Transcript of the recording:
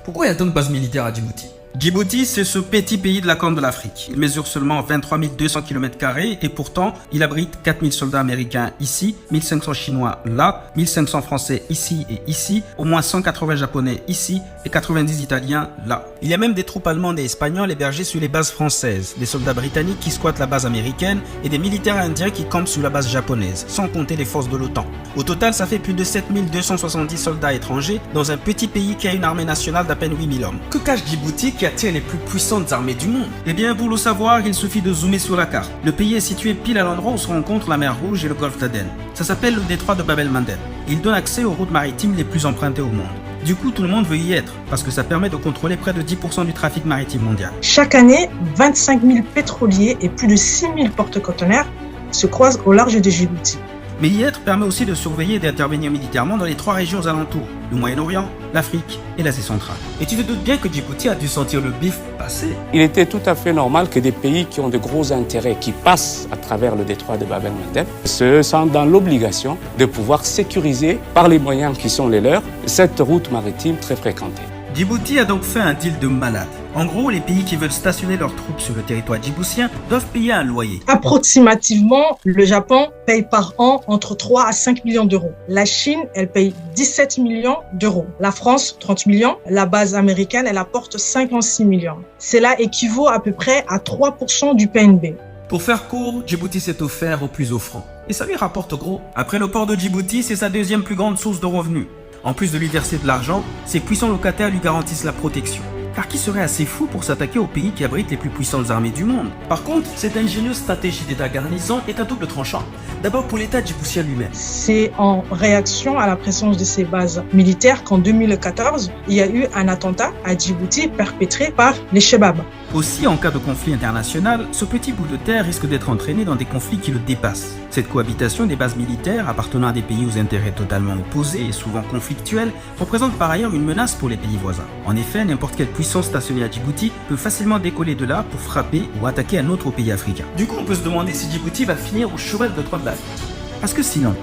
Pourquoi y a tant de bases militaires à Djibouti? Djibouti, c'est ce petit pays de la Corne de l'Afrique. Il mesure seulement 23 200 km² et pourtant, il abrite 4000 soldats américains ici, 1500 Chinois là, 1500 Français ici et ici, au moins 180 Japonais ici et 90 Italiens là. Il y a même des troupes allemandes et espagnoles hébergées sur les bases françaises, des soldats britanniques qui squattent la base américaine et des militaires indiens qui campent sur la base japonaise, sans compter les forces de l'OTAN. Au total, ça fait plus de 7270 soldats étrangers dans un petit pays qui a une armée nationale d'à peine 8000 hommes. Que cache Djibouti qui attire les plus puissantes armées du monde? Eh bien, pour le savoir, il suffit de zoomer sur la carte. Le pays est situé pile à l'endroit où se rencontrent la mer Rouge et le golfe d'Aden. Ça s'appelle le détroit de Bab el-Mandeb. Il donne accès aux routes maritimes les plus empruntées au monde. Du coup, tout le monde veut y être, parce que ça permet de contrôler près de 10% du trafic maritime mondial. Chaque année, 25 000 pétroliers et plus de 6 000 porte-conteneurs se croisent au large de Djibouti. Mais y être permet aussi de surveiller et d'intervenir militairement dans les 3 régions alentours, le Moyen-Orient, l'Afrique et l'Asie centrale. Et tu te doutes bien que Djibouti a dû sentir le bif passer. Il était tout à fait normal que des pays qui ont de gros intérêts, qui passent à travers le détroit de Bab el-Mandeb, se sentent dans l'obligation de pouvoir sécuriser, par les moyens qui sont les leurs, cette route maritime très fréquentée. Djibouti a donc fait un deal de malade. En gros, les pays qui veulent stationner leurs troupes sur le territoire djiboutien doivent payer un loyer. Approximativement, le Japon paye par an entre 3 à 5 millions d'euros. La Chine, elle paye 17 millions d'euros. La France, 30 millions. La base américaine, elle apporte 56 millions. Cela équivaut à peu près à 3% du PNB. Pour faire court, Djibouti s'est offert au plus offrant. Et ça lui rapporte gros. Après le port de Djibouti, c'est sa deuxième plus grande source de revenus. En plus de lui verser de l'argent, ses puissants locataires lui garantissent la protection. Car qui serait assez fou pour s'attaquer au pays qui abrite les plus puissantes armées du monde? Par contre, cette ingénieuse stratégie d'État garnison est à double tranchant. D'abord pour l'État djiboutien lui-même. C'est en réaction à la présence de ces bases militaires qu'en 2014, il y a eu un attentat à Djibouti perpétré par les Chebabs. Aussi, en cas de conflit international, ce petit bout de terre risque d'être entraîné dans des conflits qui le dépassent. Cette cohabitation des bases militaires appartenant à des pays aux intérêts totalement opposés et souvent conflictuels représente par ailleurs une menace pour les pays voisins. En effet, n'importe quelle puissance stationnée à Djibouti peut facilement décoller de là pour frapper ou attaquer un autre pays africain. Du coup, on peut se demander si Djibouti va finir au cheval de Troie de l'Afrique. Parce que sinon,